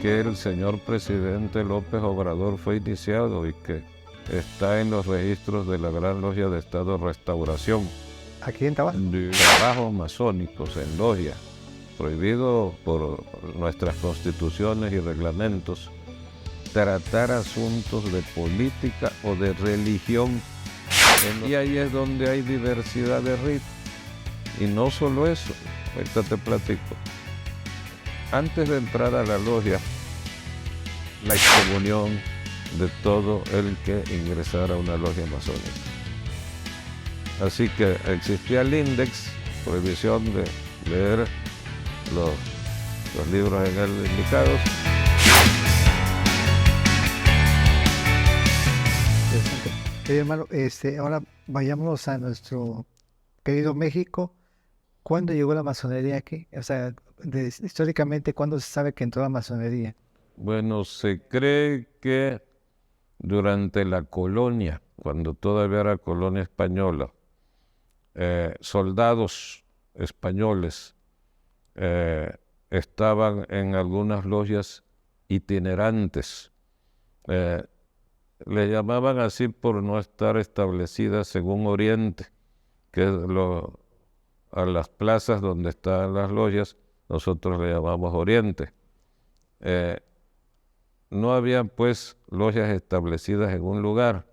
que el señor presidente López Obrador fue iniciado y que está en los registros de la Gran Logia de Estado de Restauración. ¿Aquí en Tabasco? De trabajos masónicos en logia, prohibido por nuestras constituciones y reglamentos tratar asuntos de política o de religión. Y ahí es donde hay diversidad de ritos. Y no solo eso, ahorita te platico. Antes de entrar a la logia, la excomunión de todo el que ingresara a una logia masónica. Así que existía el índex, prohibición de leer los libros en él indicados. Interesante. Hermano, ahora vayámonos a nuestro querido México. ¿Cuándo llegó la masonería aquí? O sea, históricamente, ¿cuándo se sabe que entró la masonería? Bueno, se cree que durante la colonia, cuando todavía era colonia española, soldados españoles estaban en algunas logias itinerantes. Le llamaban así por no estar establecidas según Oriente, que es a las plazas donde están las logias, nosotros le llamamos Oriente. No había pues logias establecidas en un lugar,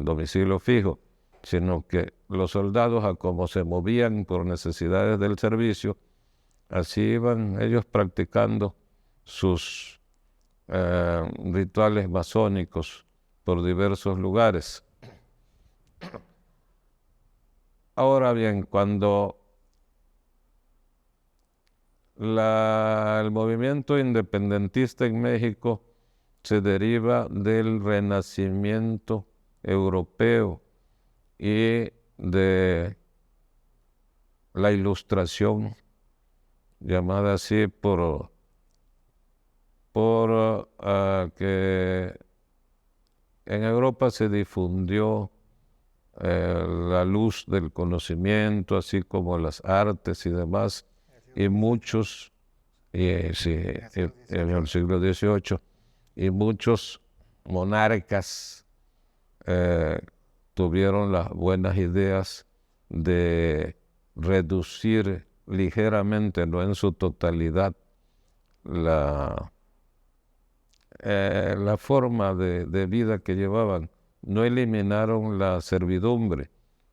domicilio fijo, sino que los soldados, a como se movían por necesidades del servicio, así iban ellos practicando sus rituales masónicos por diversos lugares. Ahora bien, cuando el movimiento independentista en México se deriva del Renacimiento europeo y de la Ilustración, llamada así por que en Europa se difundió la luz del conocimiento, así como las artes y demás, y muchos, sí, en el siglo XVIII, y muchos monarcas tuvieron las buenas ideas de reducir ligeramente, no en su totalidad, la forma de vida que llevaban. No eliminaron la servidumbre,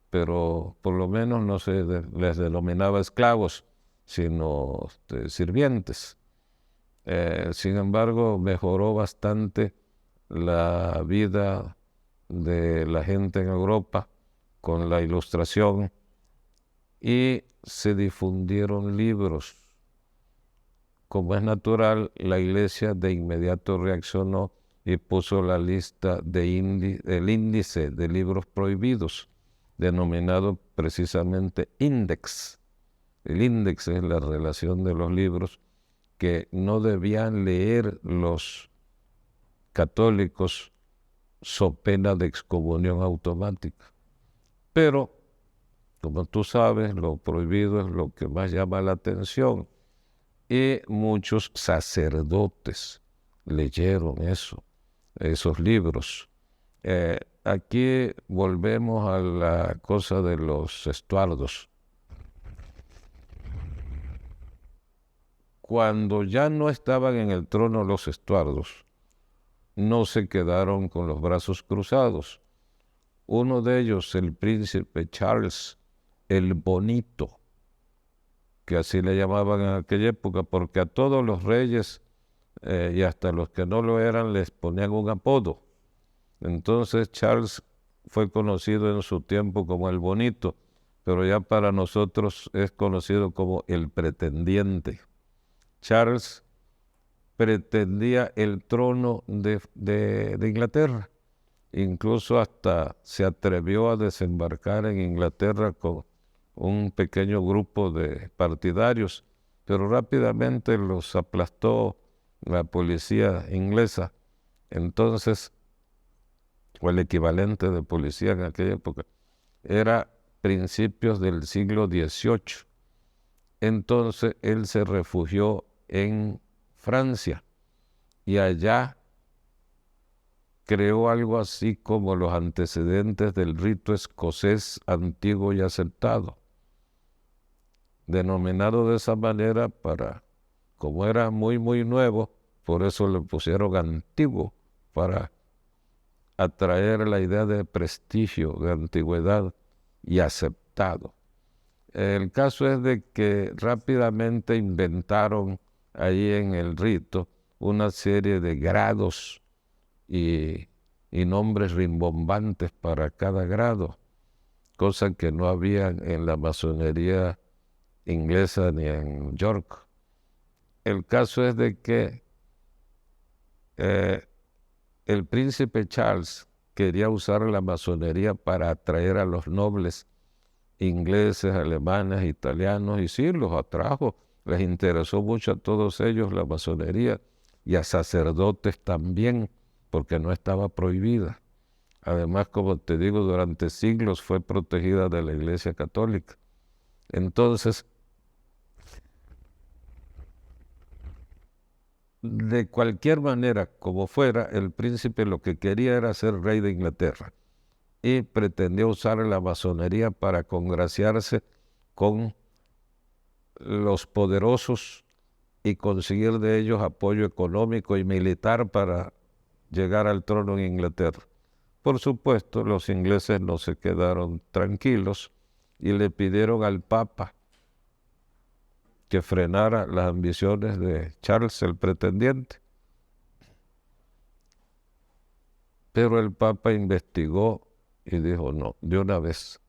pero por lo menos no se les denominaba esclavos, sino sirvientes. Sin embargo, mejoró bastante la vida de la gente en Europa con la Ilustración y se difundieron libros. Como es natural, la Iglesia de inmediato reaccionó y puso la lista el índice de libros prohibidos, denominado precisamente índex. El índex es la relación de los libros que no debían leer los católicos so pena de excomunión automática. Pero, como tú sabes, lo prohibido es lo que más llama la atención. Y muchos sacerdotes leyeron esos libros. Aquí volvemos a la cosa de los estuardos. Cuando ya no estaban en el trono los estuardos, no se quedaron con los brazos cruzados. Uno de ellos, el príncipe Charles el Bonito, que así le llamaban en aquella época, porque a todos los reyes y hasta los que no lo eran les ponían un apodo. Entonces Charles fue conocido en su tiempo como el Bonito, pero ya para nosotros es conocido como el pretendiente. Charles pretendía el trono de Inglaterra. Incluso hasta se atrevió a desembarcar en Inglaterra con un pequeño grupo de partidarios, pero rápidamente los aplastó la policía inglesa. Entonces, o el equivalente de policía en aquella época, era principios del siglo XVIII. Entonces él se refugió en Francia y allá creó algo así como los antecedentes del rito escocés antiguo y aceptado, denominado de esa manera como era muy, muy nuevo, por eso le pusieron antiguo, para atraer la idea de prestigio, de antigüedad y aceptado. El caso es de que rápidamente inventaron ahí en el rito una serie de grados y nombres rimbombantes para cada grado, cosa que no había en la masonería inglesa ni en York. El caso es de que el príncipe Charles quería usar la masonería para atraer a los nobles ingleses, alemanes, italianos, y sí, los atrajo. Les interesó mucho a todos ellos la masonería y a sacerdotes también, porque no estaba prohibida. Además, como te digo, durante siglos fue protegida de la Iglesia Católica. Entonces, de cualquier manera, como fuera, el príncipe lo que quería era ser rey de Inglaterra y pretendía usar la masonería para congraciarse con los poderosos y conseguir de ellos apoyo económico y militar para llegar al trono en Inglaterra. Por supuesto, los ingleses no se quedaron tranquilos y le pidieron al Papa que frenara las ambiciones de Charles, el pretendiente. Pero el Papa investigó y dijo, no, de una vez,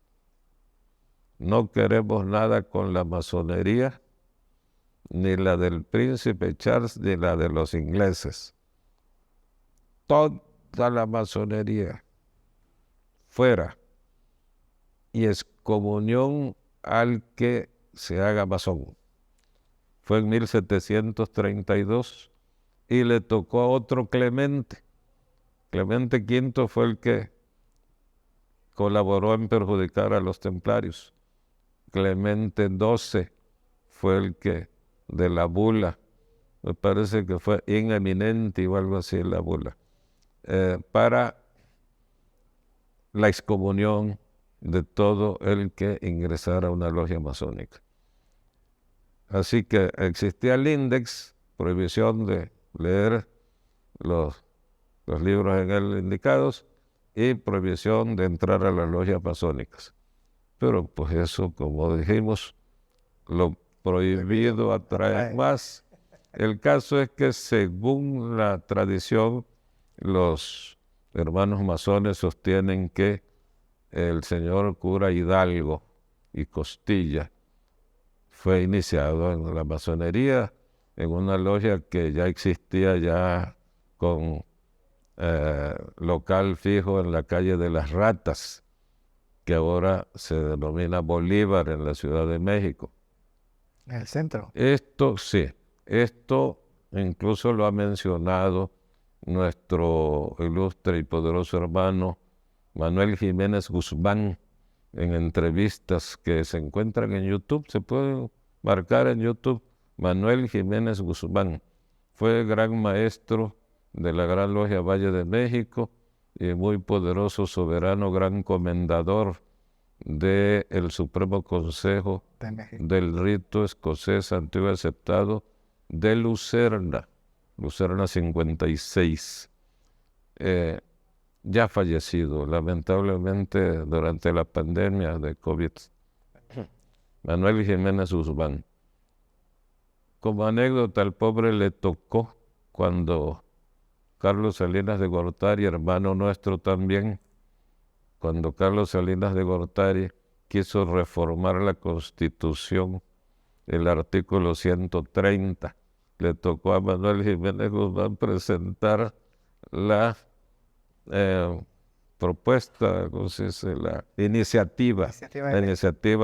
no queremos nada con la masonería, ni la del príncipe Charles, ni la de los ingleses. Toda la masonería fuera, y excomunión al que se haga masón. Fue en 1732 y le tocó a otro Clemente. Clemente V fue el que colaboró en perjudicar a los templarios. Clemente XII fue el que, de la bula, me parece que fue in eminenti o algo así la bula, para la excomunión de todo el que ingresara a una logia masónica. Así que existía el índex, prohibición de leer los libros en él indicados y prohibición de entrar a las logias masónicas. Pero pues eso, como dijimos, lo prohibido atrae más. El caso es que según la tradición, los hermanos masones sostienen que el señor cura Hidalgo y Costilla fue iniciado en la masonería, en una logia que ya existía ya con local fijo en la calle de las Ratas, que ahora se denomina Bolívar en la Ciudad de México. En el centro. Esto sí, esto incluso lo ha mencionado nuestro ilustre y poderoso hermano Manuel Jiménez Guzmán en entrevistas que se encuentran en YouTube. Se pueden marcar en YouTube Manuel Jiménez Guzmán. Fue gran maestro de la Gran Logia Valle de México y muy poderoso soberano, gran comendador del Supremo Consejo del Rito Escocés Antiguo Aceptado de Lucerna, Lucerna 56. Ya fallecido, lamentablemente, durante la pandemia de COVID. Manuel Jiménez Guzmán. Como anécdota, al pobre le tocó cuando Carlos Salinas de Gortari, hermano nuestro también, cuando Carlos Salinas de Gortari quiso reformar la Constitución, el artículo 130, le tocó a Manuel Jiménez Guzmán presentar la propuesta, ¿cómo se dice? La iniciativa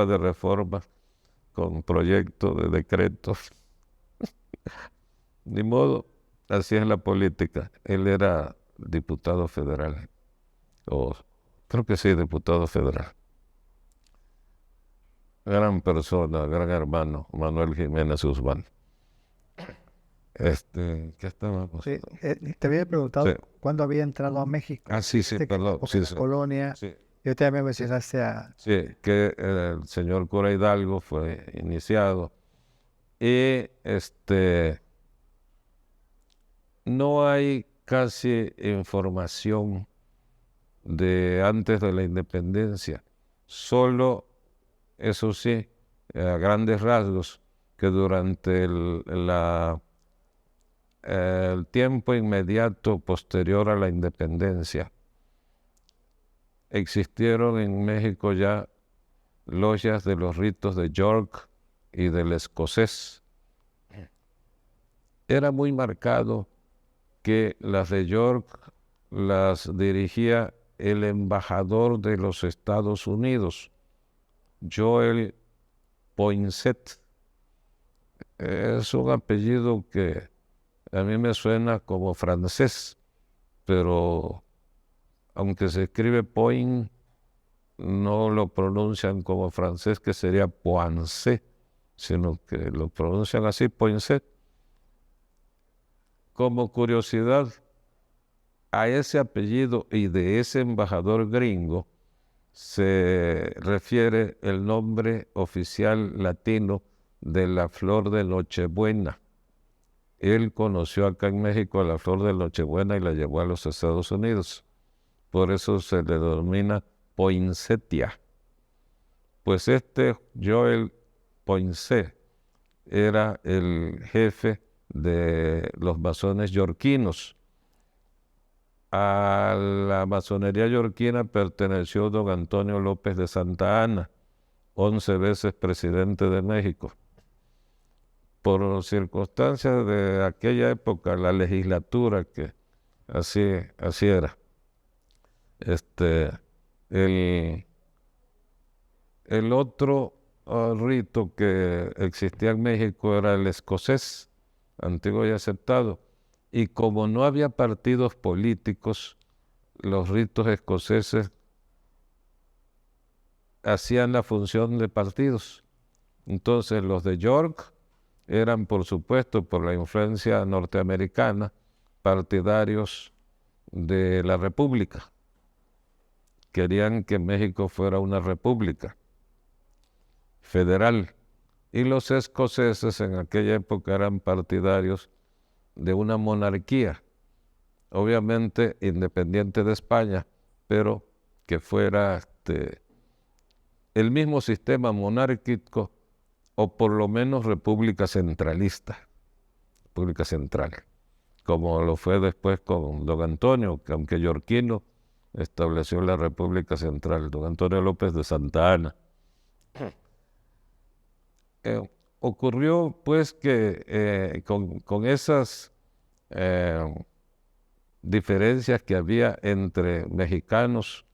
de reforma con proyecto de decreto. Ni modo, así es la política. Él era diputado federal, o creo que sí, diputado federal. Gran persona, gran hermano, Manuel Jiménez Guzmán. ¿Qué estábamos? Sí, te había preguntado Sí. cuándo había entrado a México. Ah, sí, sí, Dijiste que perdón. como Sí, una sí. colonia. Sí, Y ahorita ya me mencionaste a... sí, que el señor cura Hidalgo fue iniciado. Y no hay casi información de antes de la independencia. Solo, eso sí, a grandes rasgos, que durante el tiempo inmediato posterior a la independencia, existieron en México ya logias de los ritos de York y del escocés. Era muy marcado que las de York las dirigía el embajador de los Estados Unidos, Joel Poinsett. Es un apellido que a mí me suena como francés, pero aunque se escribe Point, no lo pronuncian como francés, que sería Poinsett, sino que lo pronuncian así, Poinsett. Como curiosidad, a ese apellido y de ese embajador gringo se refiere el nombre oficial latino de la flor de Nochebuena. Él conoció acá en México la flor de Nochebuena y la llevó a los Estados Unidos. Por eso se le denomina poinsettia. Pues Joel Poinsett era el jefe de los masones yorquinos. A la masonería yorquina perteneció don Antonio López de Santa Anna, 11 veces presidente de México. Por circunstancias de aquella época, la legislatura, que así era. El, el otro rito que existía en México era el escocés, antiguo y aceptado. Y como no había partidos políticos, los ritos escoceses hacían la función de partidos. Entonces los de York eran, por supuesto, por la influencia norteamericana, partidarios de la República. Querían que México fuera una república federal. Y los escoceses en aquella época eran partidarios de una monarquía, obviamente independiente de España, pero que fuera el mismo sistema monárquico o por lo menos república centralista, república central, como lo fue después con don Antonio, que aunque yorquino, estableció la República Central, don Antonio López de Santa Anna. Ocurrió pues que con esas diferencias que había entre mexicanos,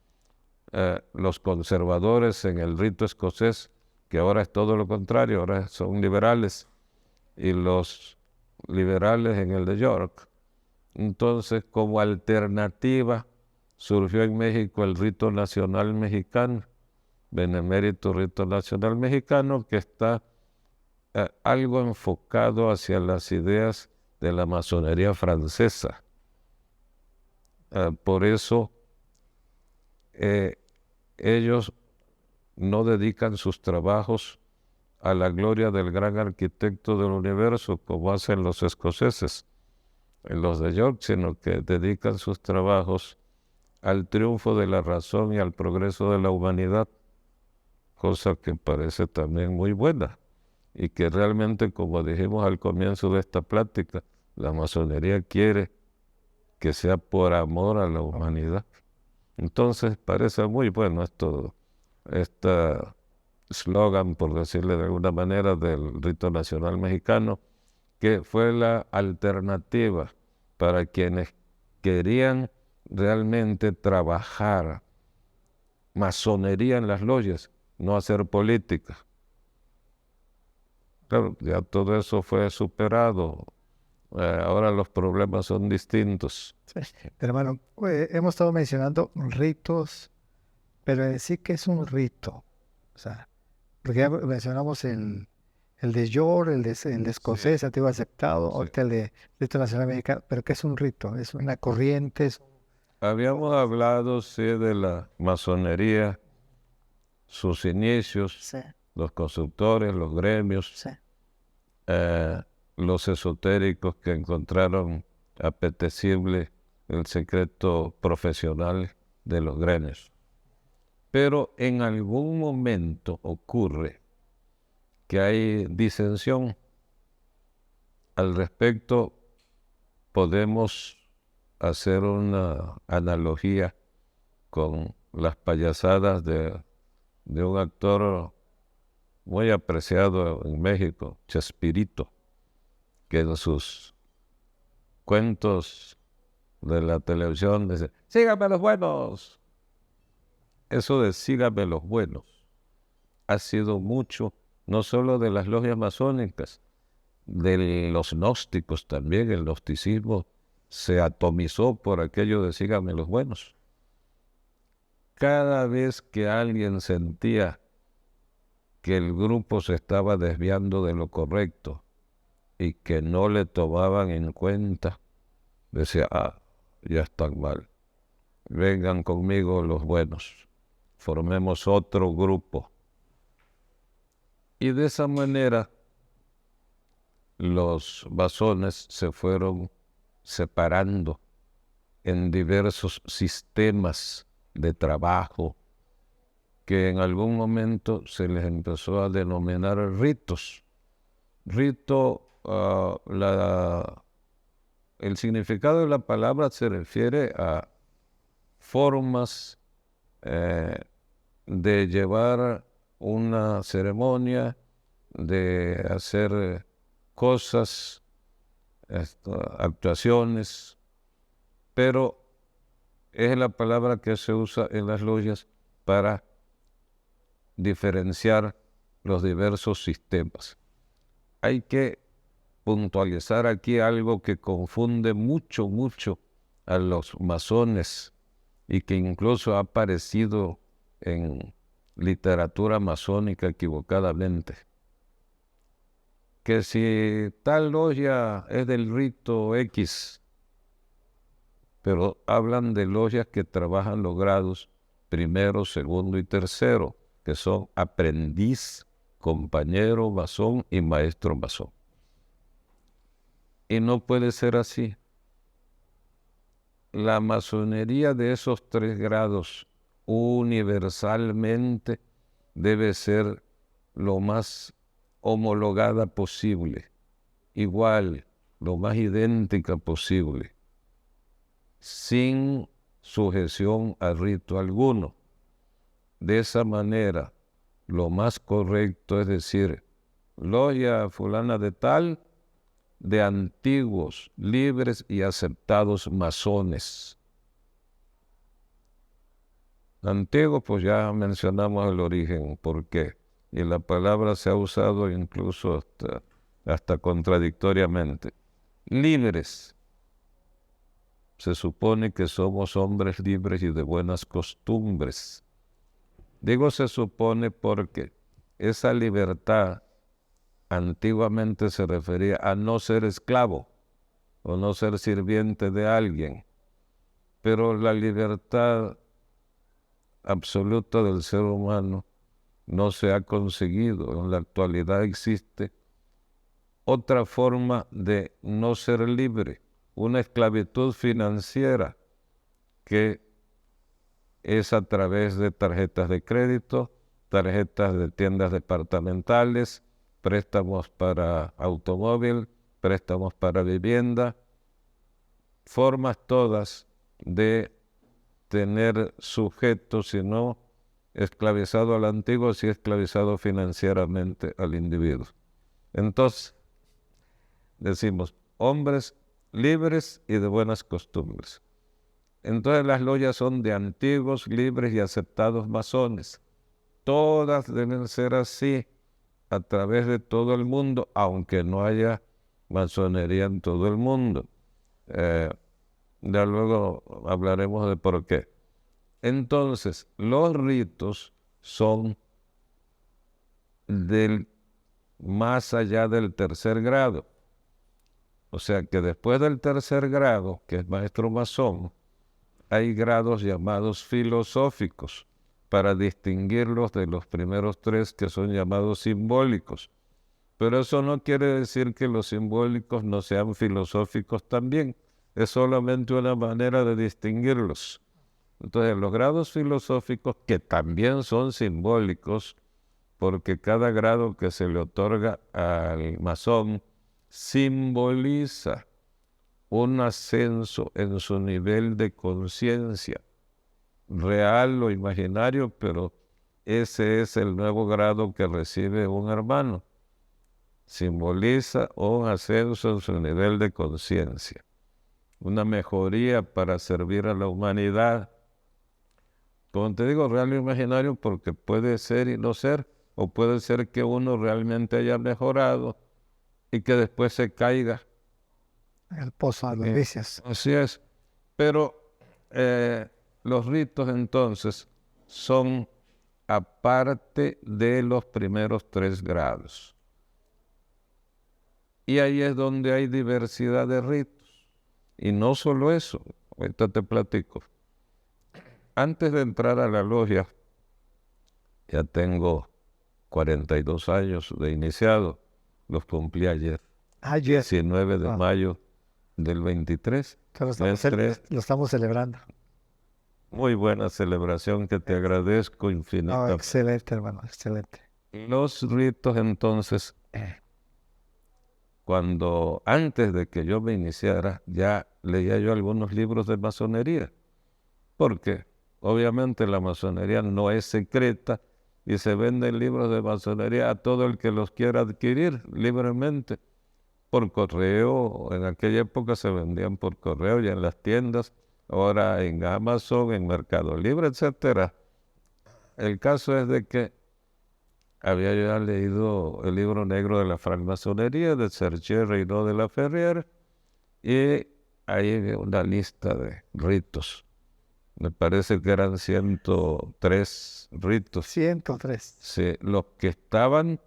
los conservadores en el rito escocés, que ahora es todo lo contrario, ahora son liberales, y los liberales en el de York. Entonces, como alternativa, surgió en México el rito nacional mexicano, benemérito rito nacional mexicano, que está algo enfocado hacia las ideas de la masonería francesa. Por eso ellos no dedican sus trabajos a la gloria del gran arquitecto del universo, como hacen los escoceses, los de York, sino que dedican sus trabajos al triunfo de la razón y al progreso de la humanidad, cosa que parece también muy buena y que realmente, como dijimos al comienzo de esta plática, la masonería quiere que sea por amor a la humanidad. Entonces parece muy bueno este eslogan, por decirle de alguna manera, del rito nacional mexicano, que fue la alternativa para quienes querían realmente trabajar masonería en las logias, no hacer política. Claro, ya todo eso fue superado. Ahora los problemas son distintos. Sí. Hermano, hemos estado mencionando ritos, pero en sí, ¿qué es un rito? O sea, porque ya mencionamos el el de York, el de Sí, escocés, antiguo aceptado, sí. ahorita el de rito nacional mexicano, pero ¿qué es un rito? Es una corriente, Habíamos hablado, sí, de la masonería, sus inicios, sí, los constructores, los gremios, sí. eh, los esotéricos que encontraron apetecible el secreto profesional de los gremios. Pero en algún momento ocurre que hay disensión. Al respecto, podemos hacer una analogía con las payasadas de un actor muy apreciado en México, Chespirito, que en sus cuentos de la televisión dice, síganme los buenos. Eso de síganme los buenos ha sido mucho, no solo de las logias masónicas, de los gnósticos también. El gnosticismo se atomizó por aquello de síganme los buenos. Cada vez que alguien sentía que el grupo se estaba desviando de lo correcto y que no le tomaban en cuenta, decía, ya están mal, vengan conmigo los buenos, formemos otro grupo. Y de esa manera los masones se fueron separando en diversos sistemas de trabajo que en algún momento se les empezó a denominar ritos. Rito, el significado de la palabra se refiere a formas de llevar una ceremonia, de hacer cosas, actuaciones, pero es la palabra que se usa en las logias para diferenciar los diversos sistemas. Hay que puntualizar aquí algo que confunde mucho, mucho a los masones y que incluso ha aparecido en literatura masónica equivocadamente. Que si tal logia es del rito X, pero hablan de logias que trabajan los grados primero, segundo y tercero, que son aprendiz, compañero masón y maestro masón. Y no puede ser así. La masonería de esos 3 grados universalmente debe ser lo más homologada posible, igual, lo más idéntica posible, sin sujeción a rito alguno. De esa manera, lo más correcto es decir, logia fulana de tal, de antiguos, libres y aceptados masones. Antiguos, pues ya mencionamos el origen, por qué. Y la palabra se ha usado incluso hasta contradictoriamente. Libres. Se supone que somos hombres libres y de buenas costumbres. Digo se supone porque esa libertad antiguamente se refería a no ser esclavo o no ser sirviente de alguien, pero la libertad absoluta del ser humano no se ha conseguido. En la actualidad existe otra forma de no ser libre, una esclavitud financiera que es a través de tarjetas de crédito, tarjetas de tiendas departamentales, préstamos para automóvil, préstamos para vivienda, formas todas de tener sujeto, si no esclavizado al antiguo, si esclavizado financieramente al individuo. Entonces, decimos, hombres libres y de buenas costumbres. Entonces las logias son de antiguos, libres y aceptados masones. Todas deben ser así a través de todo el mundo, aunque no haya masonería en todo el mundo. Ya luego hablaremos de por qué. Entonces, los ritos son del más allá del tercer grado. O sea que después del tercer grado, que es maestro masón, hay grados llamados filosóficos para distinguirlos de los primeros tres que son llamados simbólicos. Pero eso no quiere decir que los simbólicos no sean filosóficos también. Es solamente una manera de distinguirlos. Entonces, los grados filosóficos, que también son simbólicos, porque cada grado que se le otorga al masón simboliza un ascenso en su nivel de conciencia, real o imaginario, pero ese es el nuevo grado que recibe un hermano. Simboliza un ascenso en su nivel de conciencia, una mejoría para servir a la humanidad. Como te digo, real o imaginario, porque puede ser y no ser, o puede ser que uno realmente haya mejorado y que después se caiga. El pozo de los vicios. Así es. Pero los ritos entonces son aparte de los primeros tres grados. Y ahí es donde hay diversidad de ritos. Y no solo eso, ahorita te platico. Antes de entrar a la logia, ya tengo 42 años de iniciado, los cumplí ayer, Ayer. 19 de mayo del 23. Lo estamos celebrando. Muy buena celebración que te agradezco infinitamente. Excelente, hermano, excelente. Los ritos entonces, antes de que yo me iniciara, ya leía yo algunos libros de masonería, porque obviamente la masonería no es secreta y se venden libros de masonería a todo el que los quiera adquirir libremente por correo. En aquella época se vendían por correo y en las tiendas, ahora en Amazon, en Mercado Libre, etcétera. El caso es de que había ya leído el libro negro de la francmasonería de Serge Reynaud de la Ferrière y ahí había una lista de ritos. Me parece que eran 103 ritos. 103. Sí, los que estaban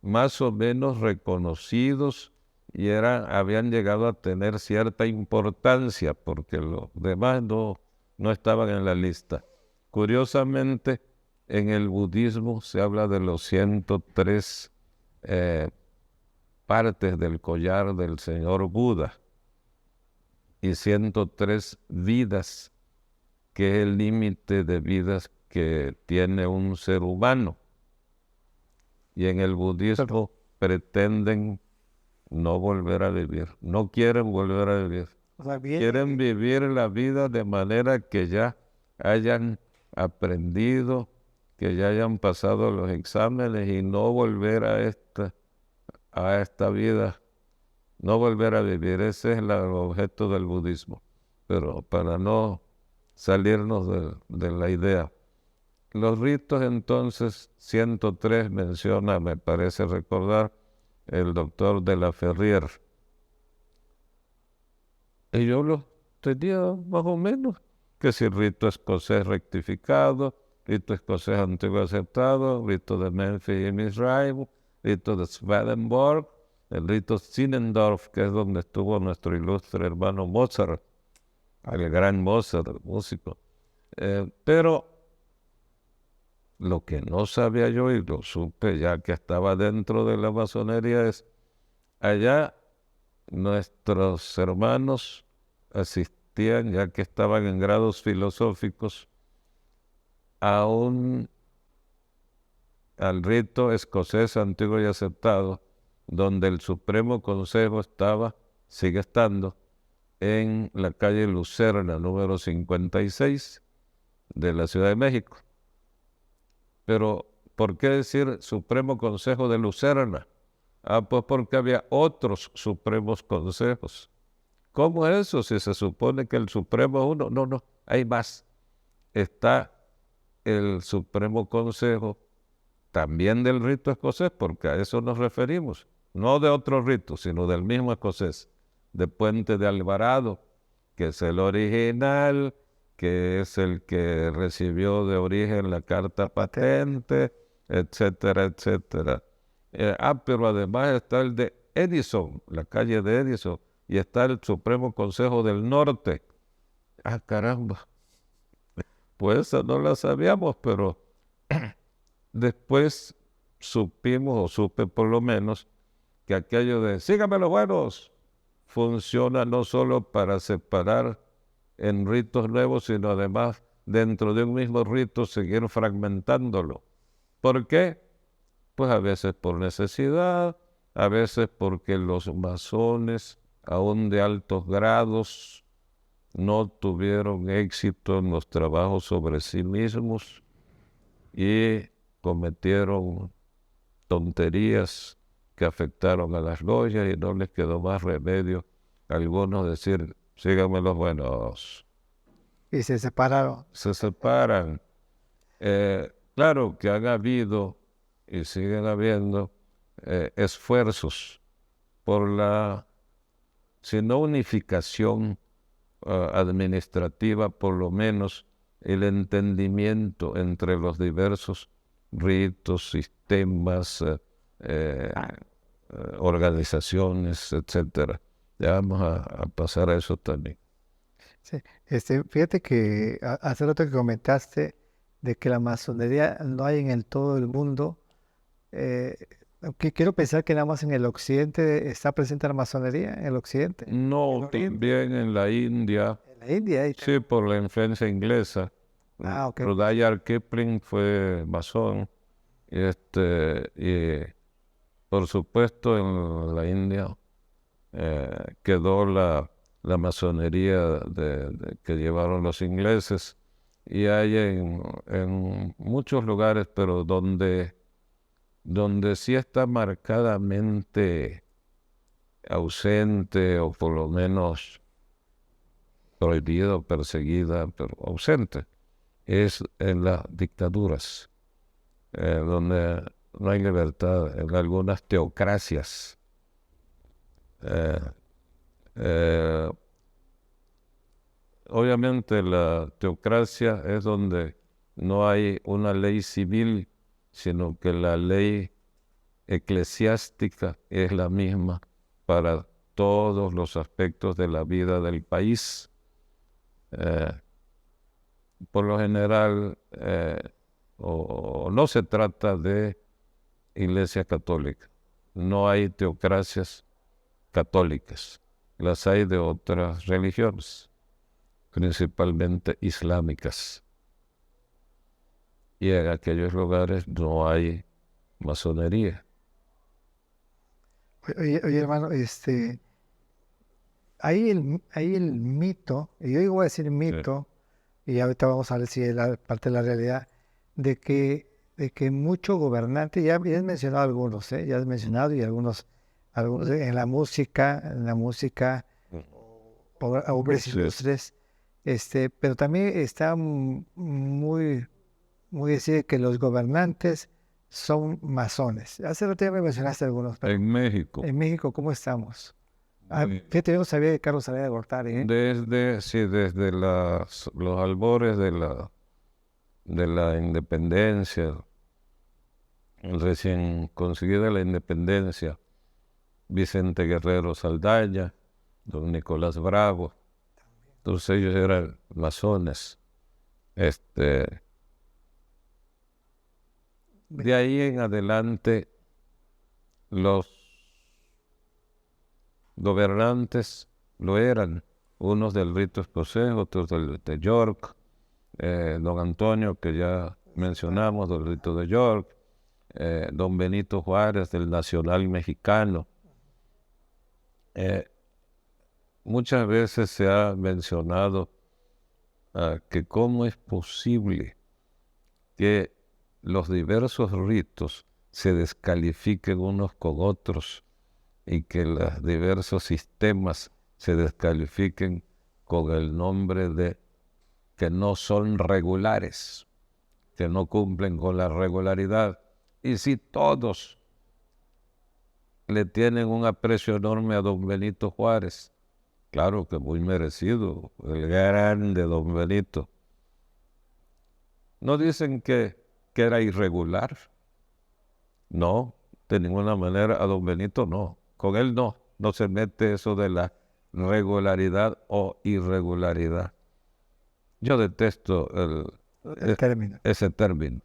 más o menos reconocidos y habían llegado a tener cierta importancia, porque los demás no estaban en la lista. Curiosamente, en el budismo se habla de los 103 partes del collar del señor Buda y 103 vidas, que es el límite de vidas que tiene un ser humano. Y en el budismo pretenden no volver a vivir, no quieren volver a vivir. O sea, Quieren vivir la vida de manera que ya hayan aprendido, que ya hayan pasado los exámenes y no volver a esta vida, no volver a vivir. Ese es el objeto del budismo. Pero para no salirnos de la idea. Los ritos entonces, 103 menciona, me parece recordar, el doctor de la Ferrière. Y yo los tenía más o menos, que si rito escocés rectificado, rito escocés antiguo aceptado, rito de Memphis y Misraim, rito de Swedenborg, el rito Zinzendorf, que es donde estuvo nuestro ilustre hermano Mozart, el gran Mozart, el músico. Pero lo que no sabía yo, y lo supe ya que estaba dentro de la masonería, es allá nuestros hermanos asistían, ya que estaban en grados filosóficos, al rito escocés antiguo y aceptado, donde el Supremo Consejo sigue estando, en la calle Lucerna, número 56, de la Ciudad de México. Pero, ¿por qué decir Supremo Consejo de Lucerna? Pues porque había otros supremos consejos. ¿Cómo es eso? Si se supone que el Supremo es uno. No, hay más. Está el Supremo Consejo también del rito escocés, porque a eso nos referimos. No de otro rito, sino del mismo escocés, de Puente de Alvarado, que es el original, que es el que recibió de origen la carta patente, etcétera, etcétera. Pero además está el de Edison, la calle de Edison, y está el Supremo Consejo del Norte. Ah, caramba. Pues esa no la sabíamos, pero después supimos, o supe por lo menos, que aquello de síganme los buenos funciona no solo para separar en ritos nuevos, sino además dentro de un mismo rito seguir fragmentándolo. ¿Por qué? Pues a veces por necesidad, a veces porque los masones, aún de altos grados, no tuvieron éxito en los trabajos sobre sí mismos y cometieron tonterías que afectaron a las logias y no les quedó más remedio a algunos decir, síganme los buenos. Y se separaron. Se separan. Claro que han habido y siguen habiendo esfuerzos por la, si no unificación administrativa, por lo menos el entendimiento entre los diversos ritos, sistemas, organizaciones, etcétera. Ya vamos a pasar a eso también. Sí. Fíjate que hace rato que comentaste de que la masonería no hay en el todo el mundo. Aunque quiero pensar que nada más en el occidente está presente la masonería, en el occidente. No, también en la India, En la India. sí, por la influencia inglesa. Ok. Rudyard Kipling fue masón, y por supuesto en la India quedó la masonería que llevaron los ingleses, y hay en muchos lugares, pero donde sí está marcadamente ausente, o por lo menos prohibido, perseguida, pero ausente, es en las dictaduras, donde no hay libertad, en algunas teocracias. Eh, Obviamente la teocracia es donde no hay una ley civil, sino que la ley eclesiástica es la misma para todos los aspectos de la vida del país. Por lo general, o no se trata de Iglesia católica, no hay teocracias católicas, las hay de otras religiones, principalmente islámicas, y en aquellos lugares no hay masonería. Oye, hermano, hay el mito, y yo voy a decir mito, y ahorita vamos a ver si es parte de la realidad, de que muchos gobernantes, ya has mencionado algunos, ya has mencionado, y algunos en la música, hombres ilustres, pero también está muy decir que los gobernantes son masones. Hace rato ya me mencionaste algunos, pero En México, en México, ¿cómo estamos? Fíjate, yo no sabía de Carlos Salinas de Gortari, ¿eh? desde los albores de la independencia, recién conseguida la independencia, Vicente Guerrero Saldaña, don Nicolás Bravo, todos ellos eran masones. De ahí en adelante, los gobernantes lo eran, unos del rito escocés, otros de York, don Antonio, que ya mencionamos, del rito de York, don Benito Juárez, del Nacional Mexicano. Muchas veces se ha mencionado que cómo es posible que los diversos ritos se descalifiquen unos con otros, y que los diversos sistemas se descalifiquen con el nombre de que no son regulares, que no cumplen con la regularidad. Y si todos le tienen un aprecio enorme a don Benito Juárez, claro que muy merecido, el grande don Benito, no dicen que era irregular. No, de ninguna manera. A don Benito no, con él no se mete eso de la regularidad o irregularidad. Yo detesto El término. ese término.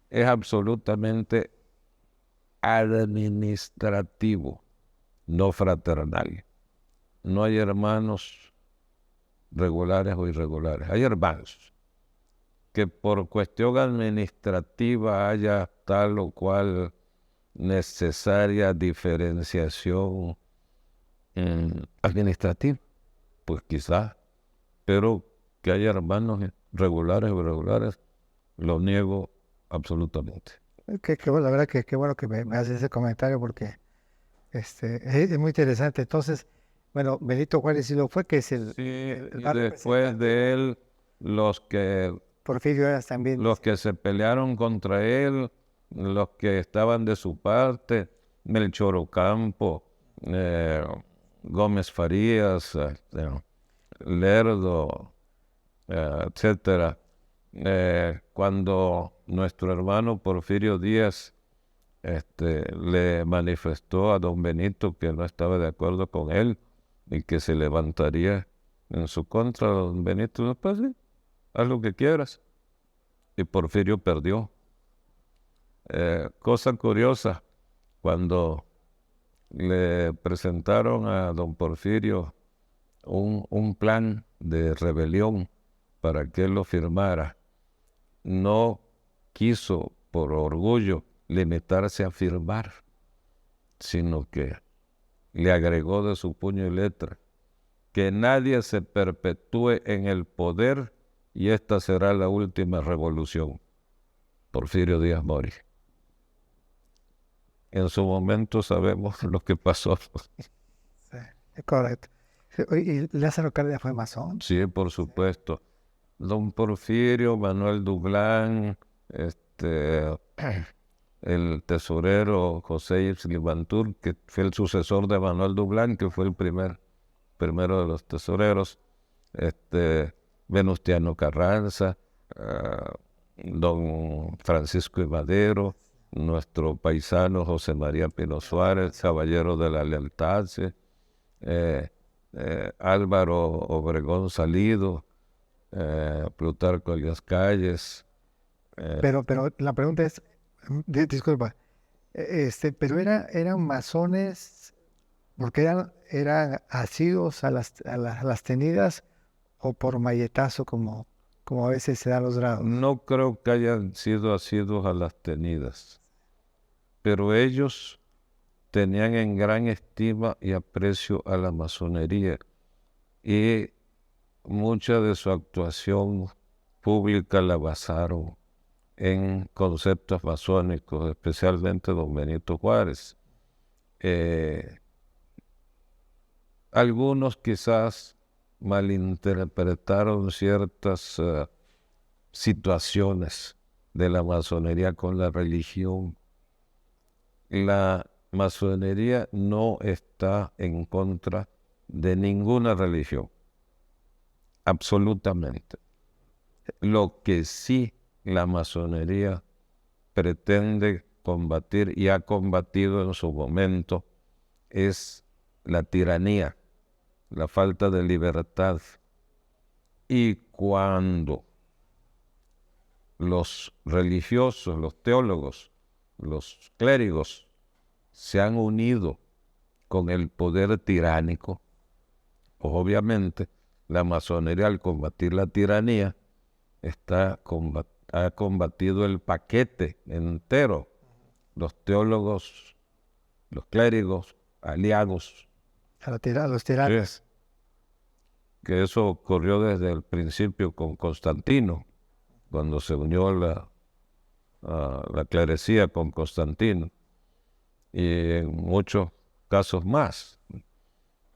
Es absolutamente administrativo, no fraternal. No hay hermanos regulares o irregulares. Hay hermanos que por cuestión administrativa haya tal o cual necesaria diferenciación administrativa, pues quizás, pero que haya hermanos regulares o irregulares, lo niego absolutamente. Bueno, la verdad que qué bueno que me haces ese comentario porque es muy interesante. Entonces, bueno, Benito Juárez sí lo fue, que es Sí, el y más después representante. de él, los que Porfirio Díaz también. los que se pelearon contra él, los que estaban de su parte, Melchor Ocampo, eh, Gómez Farías, Lerdo, etcétera. Cuando nuestro hermano Porfirio Díaz le manifestó a don Benito que no estaba de acuerdo con él y que se levantaría en su contra, don Benito dijo, pues sí, haz lo que quieras. Y Porfirio perdió. Cosa curiosa, cuando le presentaron a don Porfirio un plan de rebelión para que él lo firmara, no quiso por orgullo limitarse a firmar, sino que le agregó de su puño y letra que nadie se perpetúe en el poder y esta será la última revolución. Porfirio Díaz Mori. En su momento sabemos lo que pasó. Sí, es correcto. Sí, oye, y Lázaro Cárdenas fue masón. Sí, por supuesto. Don Porfirio, Manuel Dublán, el tesorero José Yves Libantur, que fue el sucesor de Manuel Dublán, que fue el primero de los tesoreros, Venustiano Carranza, don Francisco I. Madero, nuestro paisano José María Pino Suárez, caballero de la lealtad, ¿sí? Álvaro Obregón Salido, Plutarco Elías Calles. Pero la pregunta es, disculpa, pero eran masones porque eran asiduos a las tenidas o por malletazo como a veces se dan los grados. No creo que hayan sido asiduos a las tenidas, pero ellos tenían en gran estima y aprecio a la masonería y mucha de su actuación pública la basaron en conceptos masónicos, especialmente don Benito Juárez. Algunos quizás malinterpretaron ciertas situaciones de la masonería con la religión. La masonería no está en contra de ninguna religión, absolutamente. Lo que sí la masonería pretende combatir y ha combatido en su momento es la tiranía, la falta de libertad. Y cuando los religiosos, los teólogos, los clérigos se han unido con el poder tiránico, pues obviamente la masonería al combatir la tiranía ha combatido el paquete entero, los teólogos, los clérigos, aliados. A los tiranos. Sí, que eso ocurrió desde el principio con Constantino, cuando se unió la clerecía con Constantino, y en muchos casos más.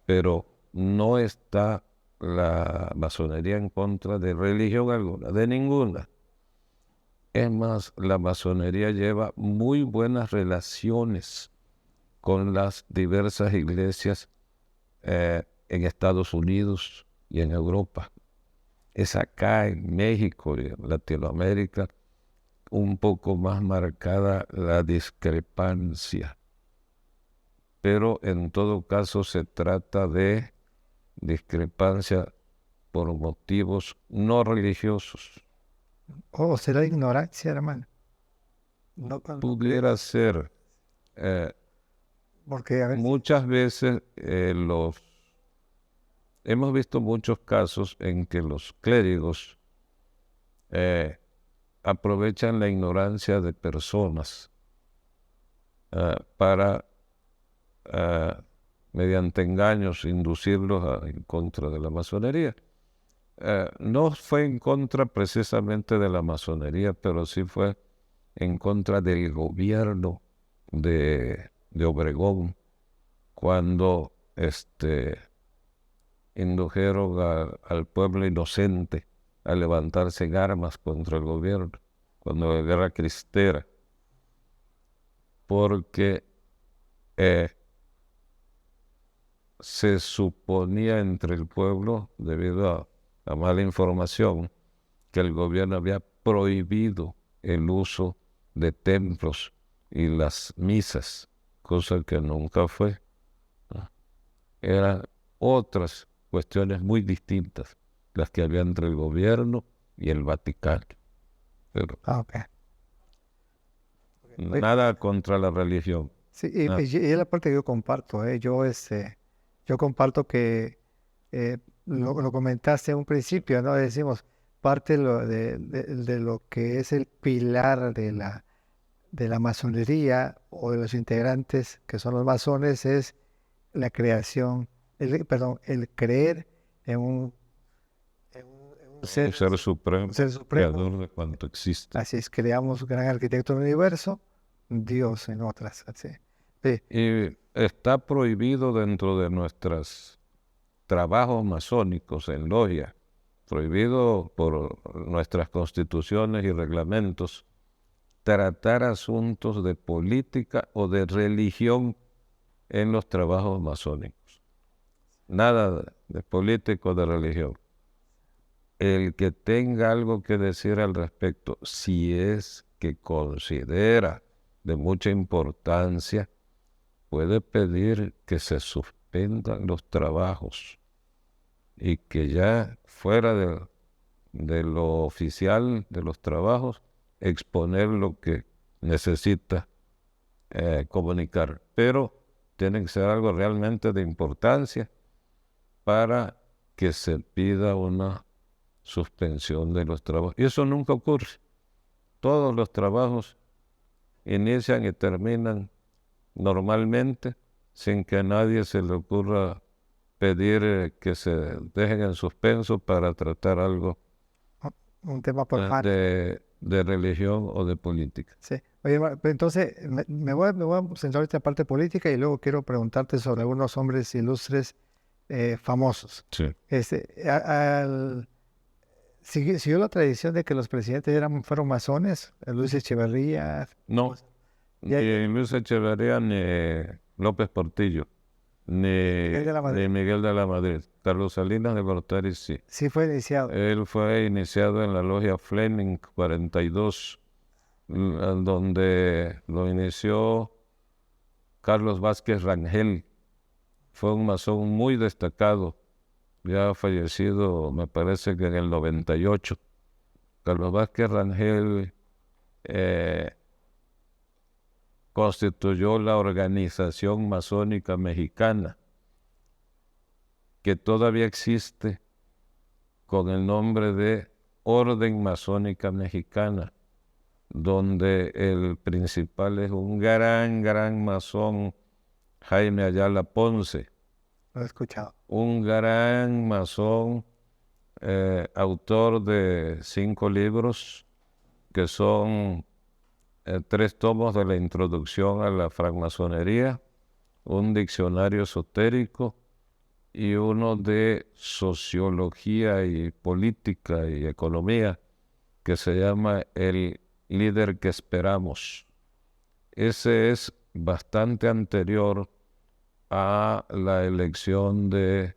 Pero no está la masonería en contra de religión alguna, de ninguna. Es más, la masonería lleva muy buenas relaciones con las diversas iglesias en Estados Unidos y en Europa. Es acá en México y en Latinoamérica un poco más marcada la discrepancia, pero en todo caso se trata de discrepancia por motivos no religiosos. ¿O será ignorancia, hermano? No, Pudiera ser, eh, porque a ver, muchas veces hemos visto muchos casos en que los clérigos eh, aprovechan la ignorancia de personas para, eh, mediante engaños, inducirlos en contra de la masonería. No fue en contra precisamente de la masonería, pero sí fue en contra del gobierno de Obregón, cuando indujeron al pueblo inocente a levantarse en armas contra el gobierno, cuando la guerra cristera, porque se suponía entre el pueblo, debido a la mala información, que el gobierno había prohibido el uso de templos y las misas, cosa que nunca fue, ¿no? Eran otras cuestiones muy distintas las que había entre el gobierno y el Vaticano. Pero ok. Oye, nada contra la religión. sí, Nada. y es la parte que yo comparto, yo comparto que lo comentaste en un principio, ¿no? Decimos, parte de lo que es el pilar de la masonería o de los integrantes que son los masones es la creación, perdón, el creer en un Un ser supremo, un ser supremo. creador de cuanto existe. Así es, creamos un gran arquitecto del universo, Dios en otras. Así. Sí, Y está prohibido dentro de nuestros trabajos masónicos en logia, prohibido por nuestras constituciones y reglamentos, tratar asuntos de política o de religión en los trabajos masónicos. Nada de político o de religión. El que tenga algo que decir al respecto, si es que considera de mucha importancia, puede pedir que se suspendan los trabajos y que ya fuera de lo oficial de los trabajos, exponer lo que necesita comunicar. Pero tiene que ser algo realmente de importancia para que se pida una suspensión de los trabajos. Y eso nunca ocurre. Todos los trabajos inician y terminan normalmente sin que a nadie se le ocurra pedir que se dejen en suspenso para tratar algo un tema por de religión o de política. sí. Oye, pero entonces me voy a centrar en esta parte política y luego quiero preguntarte sobre algunos hombres ilustres famosos. Sí. Siguió la tradición de que los presidentes fueron masones, Luis Echeverría. No, Ya- ni Luis Echeverría ni López Portillo, ni Miguel de la Madrid. ni Miguel de la Madrid. Carlos Salinas de Gortari sí. Sí fue iniciado. Él fue iniciado en la logia Fleming 42, donde lo inició Carlos Vázquez Rangel. Fue un masón muy destacado, ya fallecido, me parece que en el 98. Carlos Vázquez Rangel constituyó la Organización Masónica Mexicana, que todavía existe con el nombre de Orden Masónica Mexicana, donde el principal es un gran masón, Jaime Ayala Ponce, Lo he escuchado. un gran masón, autor de 5 libros, que son 3 tomos de la introducción a la francmasonería, un diccionario esotérico y uno de sociología y política y economía, que se llama El líder que esperamos. Ese es bastante anterior a la elección de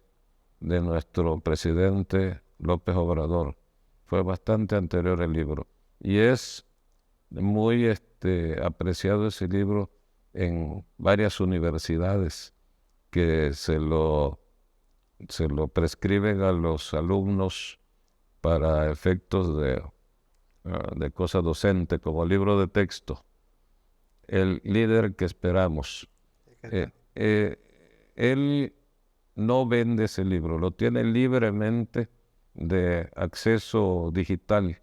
nuestro presidente López Obrador. Fue bastante anterior el libro. Y es muy apreciado ese libro en varias universidades que se lo prescriben a los alumnos para efectos de cosa docente, como libro de texto. El líder que esperamos. Él no vende ese libro, lo tiene libremente de acceso digital.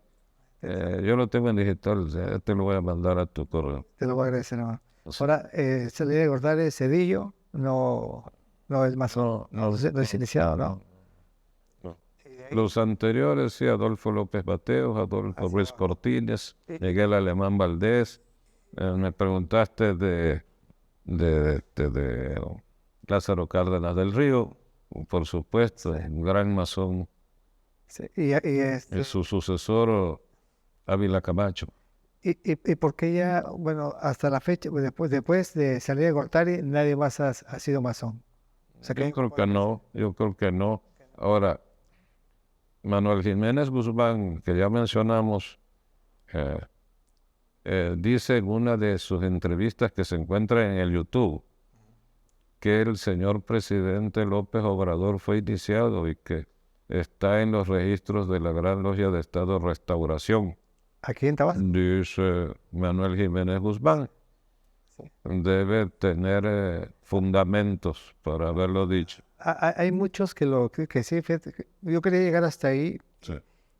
Yo lo tengo en digital, te lo voy a mandar a tu correo. Te lo voy a agradecer, hermano. Sí. Ahora, Celia Gordales Cedillo no es masón, no es iniciado, ¿no? No. Y de ahí, Los anteriores, sí, Adolfo López Mateos, Adolfo Ruiz Cortines, Miguel Alemán Valdés. Me preguntaste de Lázaro Cárdenas del Río, por supuesto, un gran masón. sí, Es su sucesor, Ávila Camacho. y por qué ya, bueno, hasta la fecha, después de salir de Gortari, nadie más ha sido masón. O sea, Yo creo que no. Ahora, Manuel Jiménez Guzmán, que ya mencionamos, dice en una de sus entrevistas que se encuentra en el YouTube que el señor presidente López Obrador fue iniciado y que está en los registros de la Gran Logia de Estado Restauración. aquí en Tabasco. Dice Manuel Jiménez Guzmán. Sí. Debe tener fundamentos para haberlo dicho. Hay muchos que sí, fíjate, yo quería llegar hasta ahí Sí.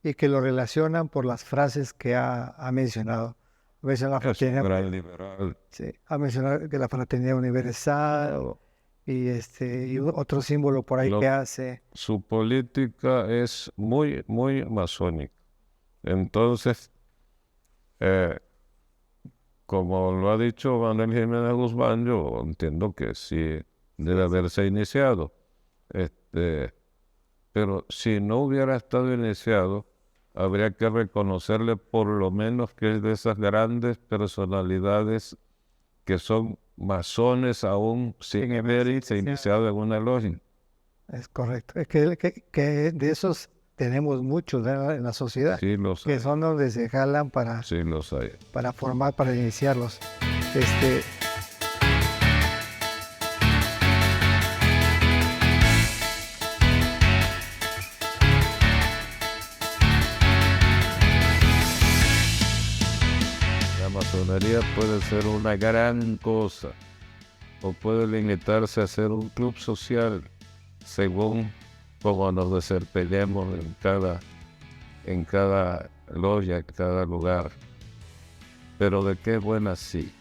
y que lo relacionan por las frases que ha mencionado. Ha mencionado la Es un fraternidad, gran liberal. sí, ha mencionado que la fraternidad universal y otro símbolo por ahí que hace. Su política es muy, muy masónica. Entonces, como lo ha dicho Manuel Jiménez Guzmán, yo entiendo que sí debe haberse iniciado. Pero si no hubiera estado iniciado, habría que reconocerle por lo menos que es de esas grandes personalidades que son masones aún sin haberse iniciado en una logia. Es correcto. Es que de esos tenemos muchos, ¿verdad?, en la sociedad, Sí los que hay, son donde se jalan sí los hay. para formar, para iniciarlos. La masonería puede ser una gran cosa o puede limitarse a ser un club social según cómo nos desempeñemos en cada logia, en cada lugar. Pero de qué buena sí.